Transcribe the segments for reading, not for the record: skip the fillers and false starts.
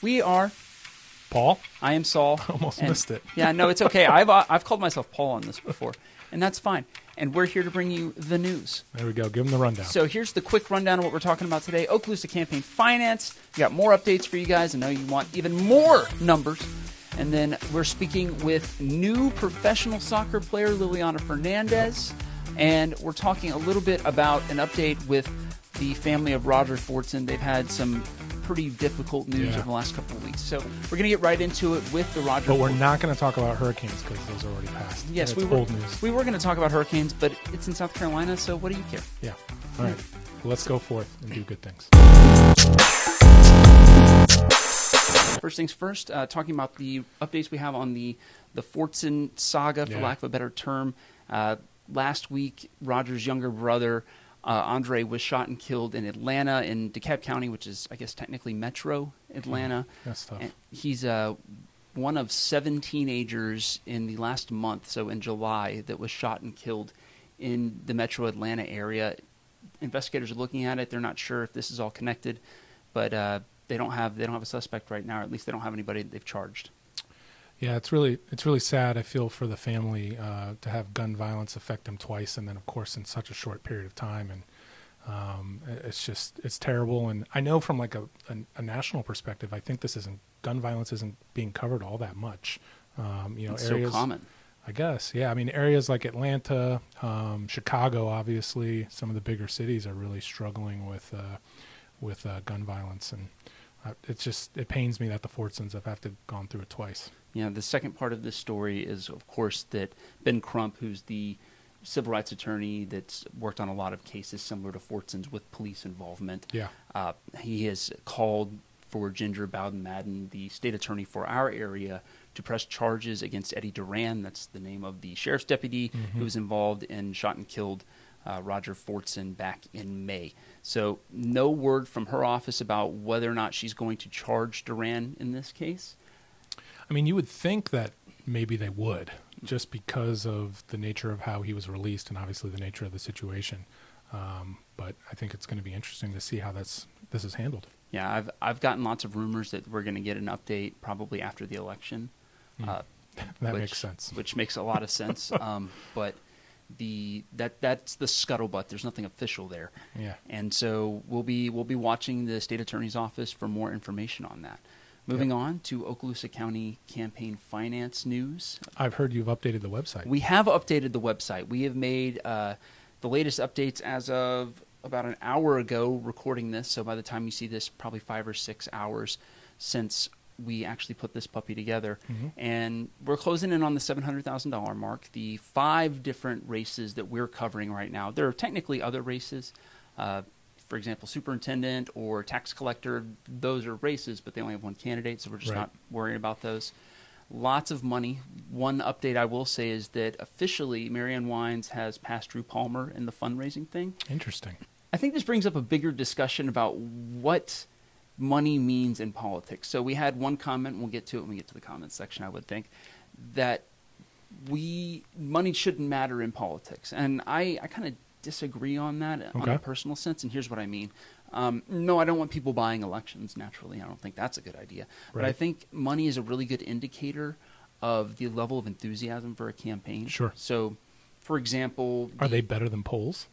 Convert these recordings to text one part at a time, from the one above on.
We are Paul. I am Saul. Almost missed it. Yeah, no, it's okay. I've called myself Paul on this before, and that's fine. And we're here to bring you the news. There we go. Give them the rundown. So here's the quick rundown of what we're talking about today. Okaloosa Campaign Finance. We got more updates for you guys. I know you want even more numbers. And then we're speaking with new professional soccer player Liliana Fernandez. And we're talking a little bit about an update with the family of Roger Fortson. They've had some pretty difficult news over the last couple of weeks. So we're going to get right into it with the Roger But we're not going to talk about hurricanes because those are already passed. Yes, old news. We were going to talk about hurricanes, but it's in South Carolina, so what do you care? Yeah. All right. Well, let's go forth and do good things. First things first, talking about the updates we have on the Fortson saga, for lack of a better term. Last week, Roger's younger brother, Andre, was shot and killed in Atlanta, in DeKalb County, which is, I guess, technically metro Atlanta. That's tough. And he's one of 7 teenagers in the last month, so in July, that was shot and killed in the metro Atlanta area. Investigators are looking at it. They're not sure if this is all connected, but they don't have a suspect right now, or at least they don't have anybody that they've charged. Yeah, it's really sad. I feel for the family to have gun violence affect them twice, and then of course in such a short period of time. And it's terrible. And I know from like a national perspective, I think gun violence isn't being covered all that much. It's areas, so common. I guess. Yeah, I mean areas like Atlanta, Chicago, obviously, some of the bigger cities are really struggling with gun violence, and it pains me that the Fortsons have to gone through it twice. Yeah, the second part of this story is, of course, that Ben Crump, who's the civil rights attorney that's worked on a lot of cases similar to Fortson's with police involvement, he has called for Ginger Bowden-Madden, the state attorney for our area, to press charges against Eddie Duran. That's the name of the sheriff's deputy who was involved and shot and killed Roger Fortson back in May. So no word from her office about whether or not she's going to charge Duran in this case. I mean, you would think that maybe they would, just because of the nature of how he was released and obviously the nature of the situation. But I think it's going to be interesting to see how this is handled. Yeah, I've gotten lots of rumors that we're going to get an update probably after the election. That makes sense. Which makes a lot of sense. But that's the scuttlebutt. There's nothing official there. Yeah. And so we'll be watching the state attorney's office for more information on that. Moving on to Okaloosa County Campaign Finance news. I've heard you've updated the website. We have updated the website. We have made the latest updates as of about an hour ago recording this. So by the time you see this, probably 5 or 6 hours since we actually put this puppy together. And we're closing in on the $700,000 mark. The 5 different races that we're covering right now, there are technically other races. For example, superintendent or tax collector, those are races, but they only have one candidate, so we're just not worrying about those. Lots of money. One update I will say is that officially Marianne Wines has passed Drew Palmer in the fundraising thing. Interesting. I think this brings up a bigger discussion about what money means in politics. So we had one comment, and we'll get to it when we get to the comments section, I would think, that money shouldn't matter in politics. And I kind of disagree on that on a personal sense, and here's what I mean. No, I don't want people buying elections, naturally. I don't think that's a good idea. But I think money is a really good indicator of the level of enthusiasm for a campaign. Sure. So, for example... Are they better than polls?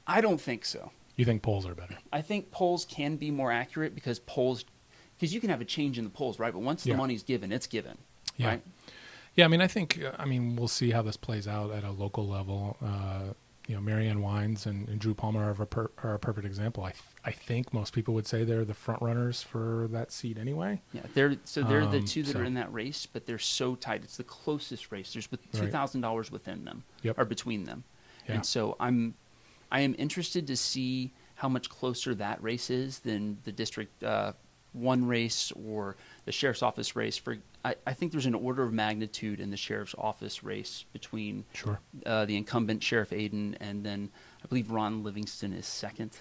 I don't think so. You think polls are better? I think polls can be more accurate because you can have a change in the polls, right? But once the money's given, it's given, right? Yeah, I mean, we'll see how this plays out at a local level. Marianne Wines and Drew Palmer are a perfect example. I think most people would say they're the front runners for that seat anyway. Yeah, they're the two that are in that race, but they're so tight. It's the closest race. There's $2,000 within them or between them, and so I am interested to see how much closer that race is than the District 1 race or the Sheriff's Office race. I think there's an order of magnitude in the Sheriff's Office race between the incumbent Sheriff Aiden and then I believe Ron Livingston is second.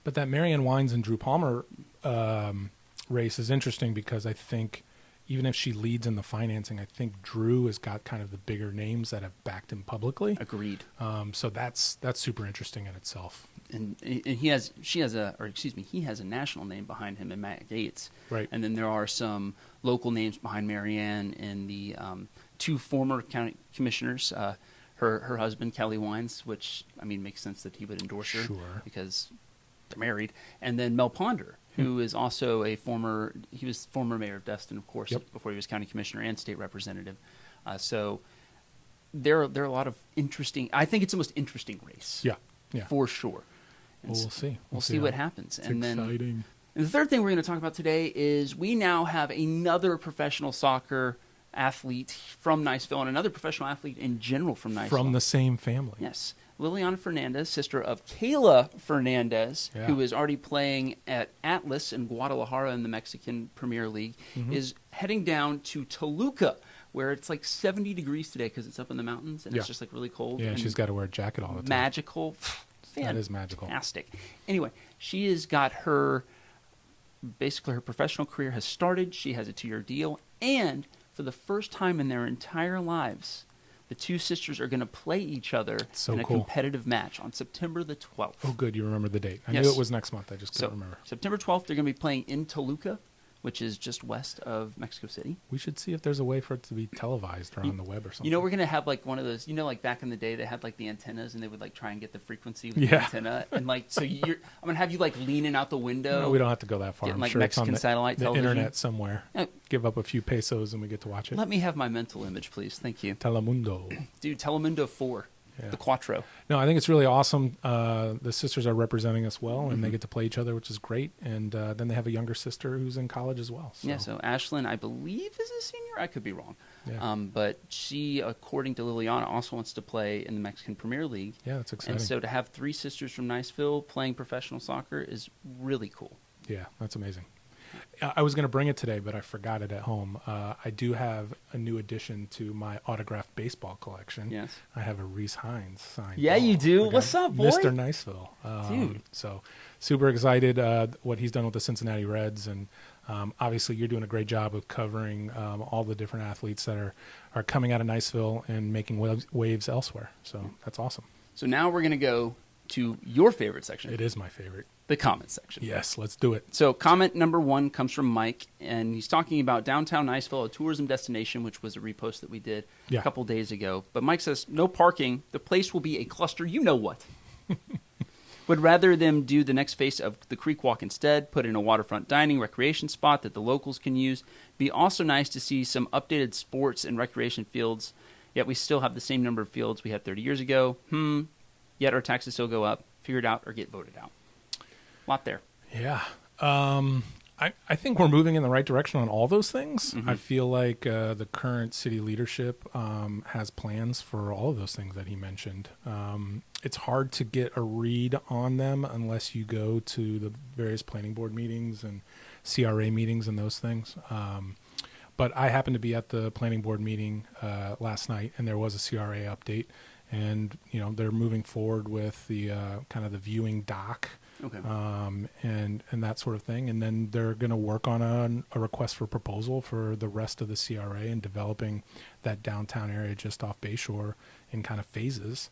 But that Marianne Wines and Drew Palmer race is interesting because I think even if she leads in the financing, I think Drew has got kind of the bigger names that have backed him publicly. Agreed. So that's super interesting in itself. And he has a national name behind him in Matt Gates. Right. And then there are some local names behind Marianne and the two former county commissioners, her husband, Kelly Wines, which, I mean, makes sense that he would endorse her because they're married. And then Mel Ponder, who is also he was former mayor of Destin, of course, before he was county commissioner and state representative. So there are a lot of interesting, I think it's the most interesting race. Yeah. For sure. Well, we'll see. We'll see what happens. It's exciting. And the third thing we're going to talk about today is we now have another professional soccer athlete from Niceville and another professional athlete in general from Niceville. From the same family. Yes. Liliana Fernandez, sister of Kayla Fernandez, who is already playing at Atlas in Guadalajara in the Mexican Premier League, is heading down to Toluca, where it's like 70 degrees today because it's up in the mountains and it's just like really cold. Yeah, she's got to wear a jacket all the time. Magical. That is magical. Fantastic. Anyway, she has got basically her professional career has started. She has a 2-year deal. And for the first time in their entire lives, the two sisters are going to play each other in a competitive match on September the 12th. Oh, good. You remember the date. I knew it was next month. I just couldn't remember. September 12th, they're going to be playing in Toluca, which is just west of Mexico City. We should see if there's a way for it to be televised or on the web or something. You know, we're going to have like one of those, like back in the day, they had like the antennas and they would like try and get the frequency with the antenna. And like, so I'm going to have you like leaning out the window. No, we don't have to go that far. Getting, I'm like sure Mexican it's on satellite the television. internet somewhere. Give up a few pesos and we get to watch it. Let me have my mental image, please. Thank you. Telemundo. Dude, Telemundo 4. The Quattro. No, I think it's really awesome. The sisters are representing us well, and they get to play each other, which is great. And then they have a younger sister who's in college as well. So. Yeah, so Ashlyn, I believe, is a senior. I could be wrong. Yeah. But she, according to Liliana, also wants to play in the Mexican Premier League. Yeah, that's exciting. And so to have 3 sisters from Niceville playing professional soccer is really cool. Yeah, that's amazing. I was going to bring it today, but I forgot it at home. I do have a new addition to my autographed baseball collection. Yes. I have a Reese Hines signed. Yeah, you do. What's up, boy? Mr. Niceville. Dude. So super excited what he's done with the Cincinnati Reds. And obviously you're doing a great job of covering all the different athletes that are coming out of Niceville and making waves elsewhere. So that's awesome. So now we're going to go to your favorite section. It is my favorite. The comment section. Yes, let's do it. So comment number 1 comes from Mike, and he's talking about downtown Niceville, a tourism destination, which was a repost that we did a couple days ago. But Mike says, no parking. The place will be a cluster. You know what? Would rather them do the next phase of the Creek Walk instead, put in a waterfront dining recreation spot that the locals can use. Be also nice to see some updated sports and recreation fields, yet we still have the same number of fields we had 30 years ago. Yet our taxes still go up. Figure it out or get voted out. Lot there. Yeah. I think we're moving in the right direction on all those things. I feel like the current city leadership has plans for all of those things that he mentioned. It's hard to get a read on them unless you go to the various planning board meetings and CRA meetings and those things. But I happened to be at the planning board meeting last night, and there was a CRA update. And, they're moving forward with the kind of the viewing dock. Okay. And that sort of thing. And then they're going to work on a request for proposal for the rest of the CRA and developing that downtown area just off Bayshore in kind of phases.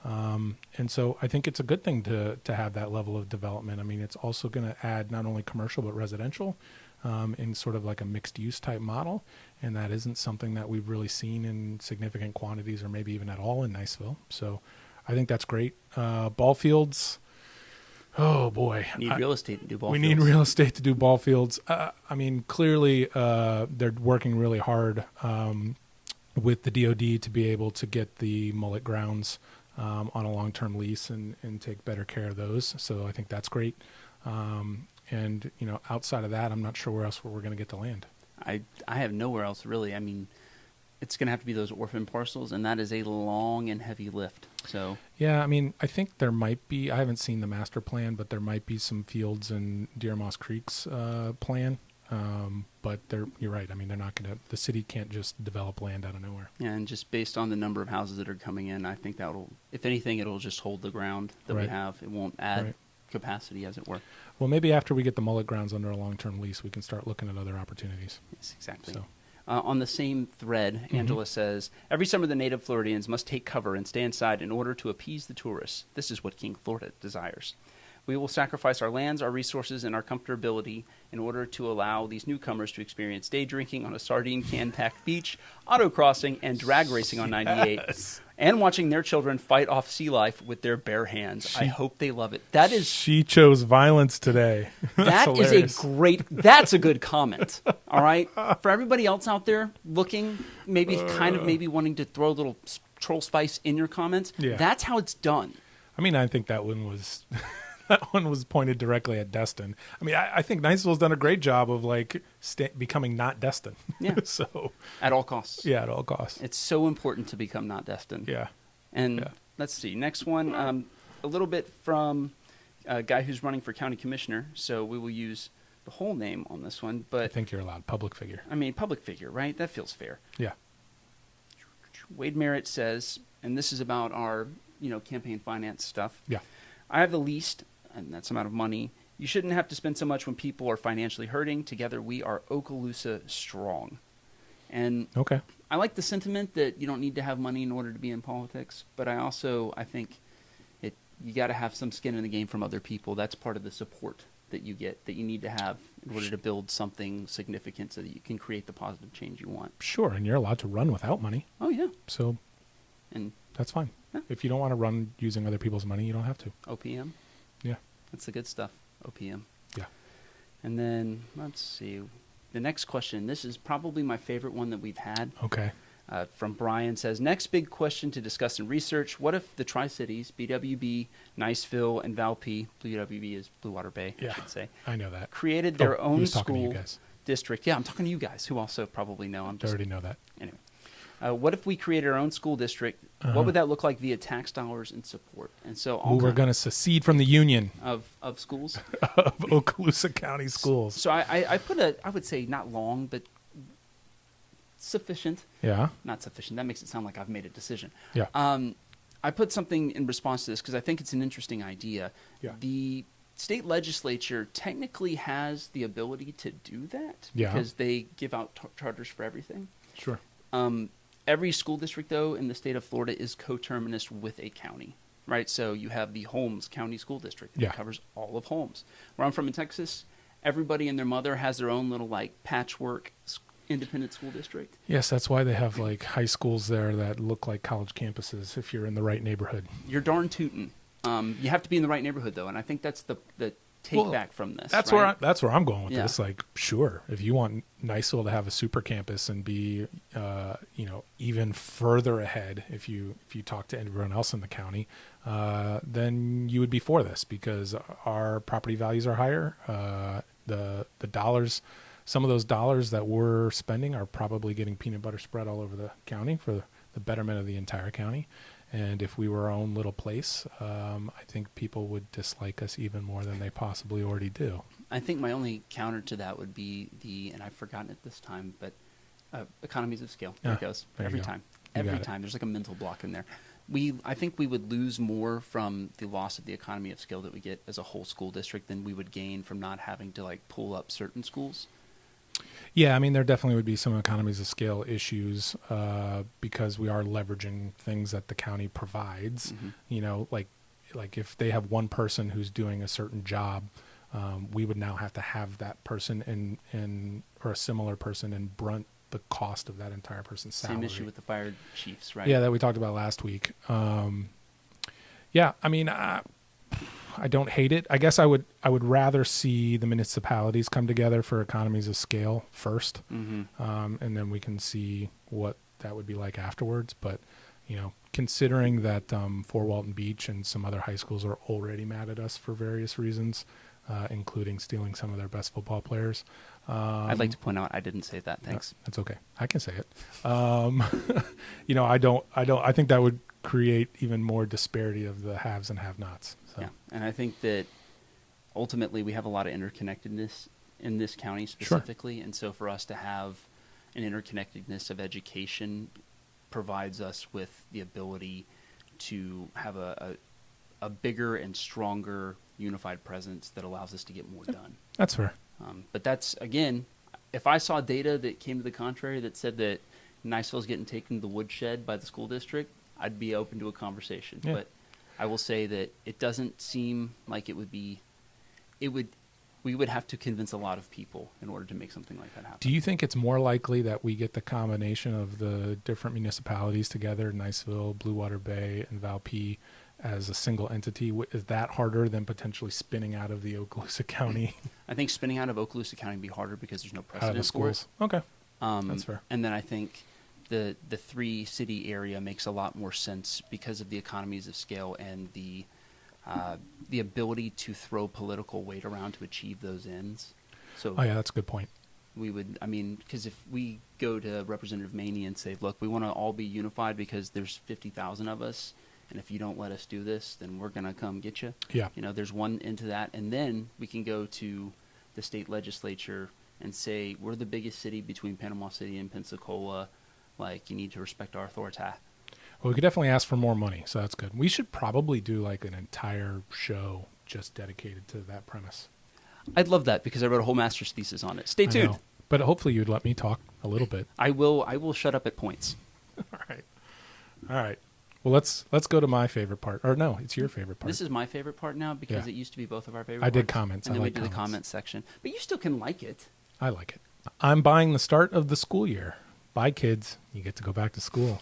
And so I think it's a good thing to have that level of development. I mean, it's also going to add not only commercial but residential in sort of like a mixed use type model. And that isn't something that we've really seen in significant quantities or maybe even at all in Niceville. So I think that's great. Ball fields. Oh, boy. Need real estate to do ball fields. We need real estate to do ball fields. I mean, clearly they're working really hard with the DOD to be able to get the mullet grounds on a long-term lease and take better care of those. So I think that's great. And, outside of that, I'm not sure where else we're going to get the land. I have nowhere else, really. I mean, it's going to have to be those orphan parcels, and that is a long and heavy lift. So yeah, I mean, I think there might be, I haven't seen the master plan, but there might be some fields in Deer Moss Creek's plan. But you're right. I mean, they're not going to, the city can't just develop land out of nowhere. Yeah, and just based on the number of houses that are coming in, I think that'll, if anything, it'll just hold the ground that we have. It won't add capacity, as it were. Well, maybe after we get the mullet grounds under a long-term lease, we can start looking at other opportunities. Yes, exactly. So. On the same thread, Angela says, every summer the native Floridians must take cover and stay inside in order to appease the tourists. This is what King Florida desires. We will sacrifice our lands, our resources, and our comfortability in order to allow these newcomers to experience day drinking on a sardine can-packed beach, autocrossing, and drag racing on 98, and watching their children fight off sea life with their bare hands. I hope they love it. That is... She chose violence today. That is that's a good comment. All right? For everybody else out there looking, maybe wanting to throw a little troll spice in your comments, that's how it's done. I mean, I think that one was... That one was pointed directly at Destin. I mean, I think Niceville's done a great job of like becoming not Destin. Yeah. So at all costs. Yeah, at all costs. It's so important to become not Destin. Yeah. And let's see, next one, a little bit from a guy who's running for county commissioner. So we will use the whole name on this one. But I think you're allowed. Public figure. I mean, public figure, right? That feels fair. Yeah. Wade Merritt says, and this is about our campaign finance stuff. Yeah. I have the least. And that's amount of money. You shouldn't have to spend so much when people are financially hurting. Together, we are Okaloosa strong. And okay. I like the sentiment that you don't need to have money in order to be in politics. But I think you got to have some skin in the game from other people. That's part of the support that you get, that you need to have in order to build something significant so that you can create the positive change you want. Sure, and you're allowed to run without money. Oh, yeah. So and that's fine. Yeah. If you don't want to run using other people's money, you don't have to. OPM? Yeah. That's the good stuff, OPM. Yeah. And then, let's see. The next question, this is probably my favorite one that we've had. Okay. From Brian, says, next big question to discuss and research. What if the Tri-Cities, BWB, Niceville, and Valpy, BWB is Blue Water Bay, I should say. I know that. Created their own school guys. district. Yeah, I'm talking to you guys, who also probably know. I already know that. Anyway. What if we created our own school district? What would that look like via tax dollars and support? And so we're going to secede from the union of schools of Okaloosa County schools. So I put I would say not long, but sufficient. Yeah. Not sufficient. That makes it sound like I've made a decision. Yeah. I put something in response to this because I think it's an interesting idea. Yeah. The state legislature technically has the ability to do that because they give out charters for everything. Sure. Every school district, though, in the state of Florida is coterminous with a county, right? So you have the Holmes County School District that covers all of Holmes. Where I'm from in Texas, everybody and their mother has their own little, like, patchwork independent school district. Yes, that's why they have, like, high schools there that look like college campuses if you're in the right neighborhood. You're darn tootin'. You have to be in the right neighborhood, though, and I think that's the take back from this. That's where I'm going with this. Like, sure, if you want Niceville to have a super campus and be, even further ahead, if you talk to everyone else in the county, then you would be for this because our property values are higher. The dollars, some of those dollars that we're spending are probably getting peanut butter spread all over the county for the betterment of the entire county. And if we were our own little place, I think people would dislike us even more than they possibly already do. I think my only counter to that would be and I've forgotten it this time, but economies of scale. There it goes. Every time. Every time. There's like a mental block in there. I think we would lose more from the loss of the economy of scale that we get as a whole school district than we would gain from not having to like pull up certain schools. Yeah, I mean, there definitely would be some economies of scale issues because we are leveraging things that the county provides. Mm-hmm. Like if they have one person who's doing a certain job, we would now have to have that person or a similar person and brunt the cost of that entire person's salary. Same issue with the fire chiefs, right? Yeah, that we talked about last week. Yeah, I mean, I don't hate it. I guess I would rather see the municipalities come together for economies of scale first, and then we can see what that would be like afterwards. But considering that Fort Walton Beach and some other high schools are already mad at us for various reasons, including stealing some of their best football players. I'd like to point out I didn't say that. Thanks. That's okay. I can say it. I think that would create even more disparity of the haves and have-nots. So. Yeah, and I think that ultimately we have a lot of interconnectedness in this county specifically, sure. And so for us to have an interconnectedness of education provides us with the ability to have a a bigger and stronger unified presence that allows us to get more done. That's fair. But that's, again, if I saw data that came to the contrary that said that Niceville's getting taken to the woodshed by the school district, I'd be open to a conversation. Yeah. But I will say that it doesn't seem like we would have to convince a lot of people in order to make something like that happen. Do you think it's more likely that we get the combination of the different municipalities together, Niceville, Blue Water Bay, and Valpy, as a single entity? Is that harder than potentially spinning out of the Okaloosa County? I think spinning out of Okaloosa County would be harder because there's no Out of the precedent for it. schools? Okay. That's fair. And then I think the 3-city area makes a lot more sense because of the economies of scale and the ability to throw political weight around to achieve those ends. So Oh, yeah, that's a good point. we would, I mean, because if we go to Representative Maney and say, look, we want to all be unified because there's 50,000 of us, and if you don't let us do this, then we're going to come get you. Yeah. You know, there's one into that. And then we can go to the state legislature and say, we're the biggest city between Panama City and Pensacola. Like, you need to respect our authority. Well, we could definitely ask for more money, so that's good. We should probably do like an entire show just dedicated to that premise. I'd love that because I wrote a whole master's thesis on it. Stay I tuned. know. But hopefully you'd let me talk a little bit. I will shut up at points. All right. Well, let's go to my favorite part. Or no, it's your favorite part. This is my favorite part now because Yeah. it used to be both of our favorite I did parts. comments. And I then we like do the comments. comments section. But you still can like it. I like it. I'm buying the start of the school year. Bye, kids. You get to go back to school.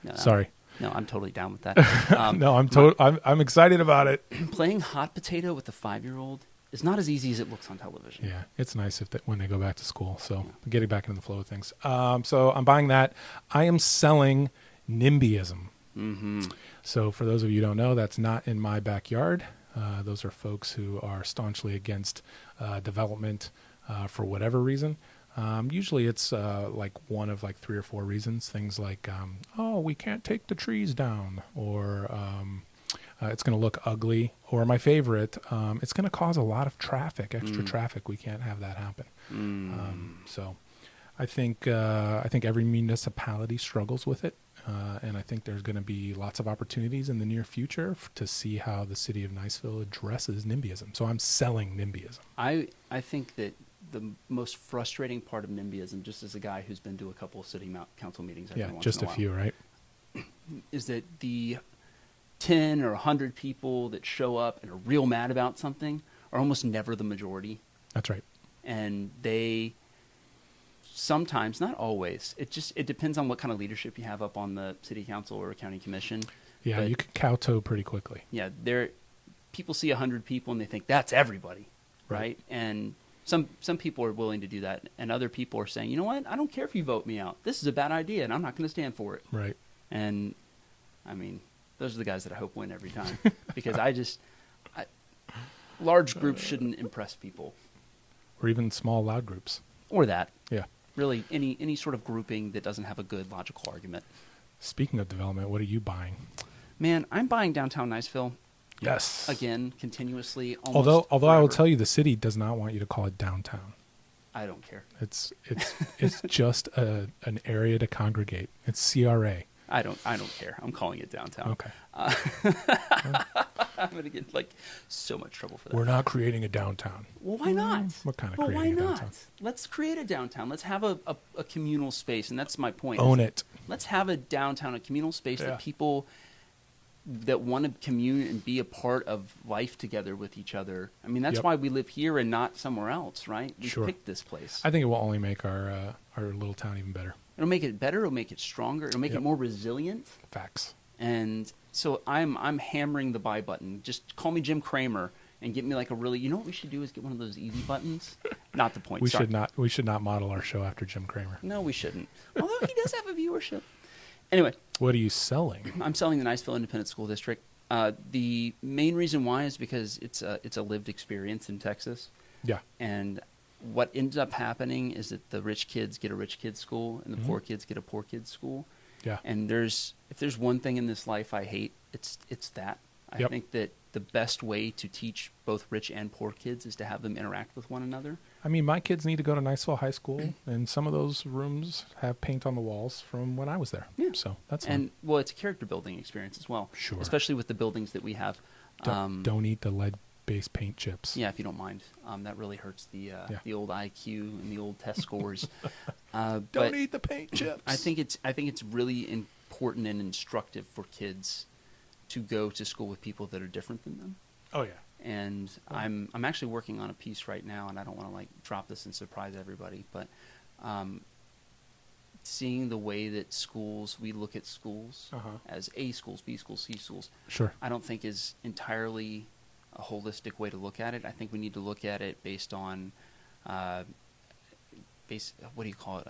No, Sorry. No, I'm totally down with that. No, I'm excited about it. Playing hot potato with a 5-year-old is not as easy as it looks on television. Yeah, it's nice when they go back to school. So getting back into the flow of things. So I'm buying that. I am selling NIMBYism. Mm-hmm. So for those of you who don't know, that's not in my backyard. Those are folks who are staunchly against development for whatever reason. Usually it's like one of like 3 or 4 reasons. Things like, we can't take the trees down, or it's going to look ugly, or my favorite, it's going to cause a lot of traffic, extra traffic. We can't have that happen. So I think every municipality struggles with it. And I think there's going to be lots of opportunities in the near future to see how the city of Niceville addresses NIMBYism. So I'm selling NIMBYism. I think that the most frustrating part of NIMBYism, just as a guy who's been to a couple of city council meetings every once just in a a while, few, right? is that the 10 or 100 people that show up and are real mad about something are almost never the majority. That's right. And they sometimes, not always, it depends on what kind of leadership you have up on the city council or county commission. Yeah, But you can kowtow pretty quickly. yeah, people see 100 people and they think that's everybody, right? And some people are willing to do that, and other people are saying, you know what, I don't care if you vote me out. This is a bad idea, and I'm not going to stand for it. Right. And I mean, those are the guys that I hope win every time because large groups shouldn't impress people, Or even small, loud groups. or that. Yeah. Really, any sort of grouping that doesn't have a good logical argument. Speaking of development, what are you buying? Man, I'm buying downtown Niceville Yes. again continuously. Although I will forever. tell you, the city does not want you to call it downtown. I don't care. It's just an area to congregate. It's CRA. I don't care. I'm calling it downtown. Okay. I'm gonna get like so much trouble for that. We're not creating a downtown. Well, why not? We're kind of But why creating a not? downtown. Let's create a downtown. Let's have a communal space, and that's my point. Own it. Let's have a downtown, a communal space Yeah. that people that want to commune and be a part of life together with each other. I mean, that's Yep. why we live here and not somewhere else, right? We Sure. picked this place. I think it will only make our little town even better. It'll make it better. It'll make it stronger. It'll make Yep. it more resilient. Facts. And so I'm hammering the buy button. Just call me Jim Cramer and get me like a really. You know what we should do is get one of those easy buttons. Not the point. We sorry. should not model our show after Jim Cramer. No, we shouldn't. Although he does have a viewership. Anyway, What are you selling? I'm selling the Niceville Independent School District. The main reason why is because it's a lived experience in Texas. Yeah. And what ends up happening is that the rich kids get a rich kid's school and the poor kids get a poor kid's school. Yeah. And if there's one thing in this life I hate, it's that. I Yep. think that the best way to teach both rich and poor kids is to have them interact with one another. I mean, my kids need to go to Niceville High School, and some of those rooms have paint on the walls from when I was there. Yeah. So that's fun. And, well, it's a character building experience as well. Sure. Especially with the buildings that we have. Don't eat the lead-based paint chips. Yeah, if you don't mind. That really hurts the old IQ and the old test scores. Don't eat the paint chips. I think it's really important and instructive for kids to go to school with people that are different than them. Oh, yeah. And I'm actually working on a piece right now, and I don't want to like drop this and surprise everybody, but seeing the way that we look at schools as A schools, B schools, C schools, sure, I don't think is entirely a holistic way to look at it. I think we need to look at it based on what do you call it?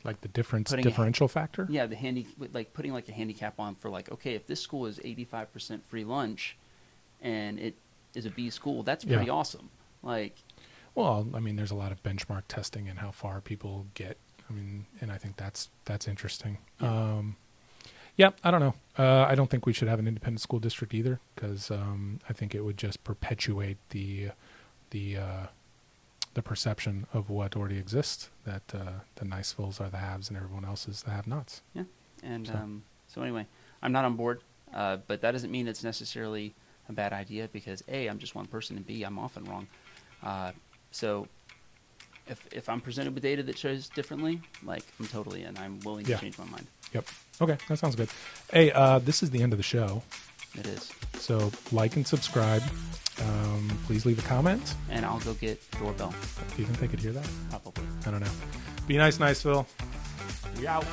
Like the differential factor? Yeah, putting like a handicap on for like, okay, if this school is 85% free lunch and it is a B school, that's pretty awesome. Like, well, I mean, there's a lot of benchmark testing and how far people get. I mean, and I think that's interesting. Yeah. I don't know. I don't think we should have an independent school district either, because I think it would just perpetuate the perception of what already exists, that the Nicevilles are the haves and everyone else is the have-nots. Yeah, and so anyway, I'm not on board, but that doesn't mean it's necessarily a bad idea, because A, I'm just one person, and B, I'm often wrong. So if I'm presented with data that shows differently, like, I'm totally in. I'm willing to change my mind. Yep. Okay, that sounds good. Hey, this is the end of the show. It is. So like and subscribe. Please leave a comment. And I'll go get doorbell. Do you think they could hear that? Probably. I don't know. Be nice, Niceville. We out.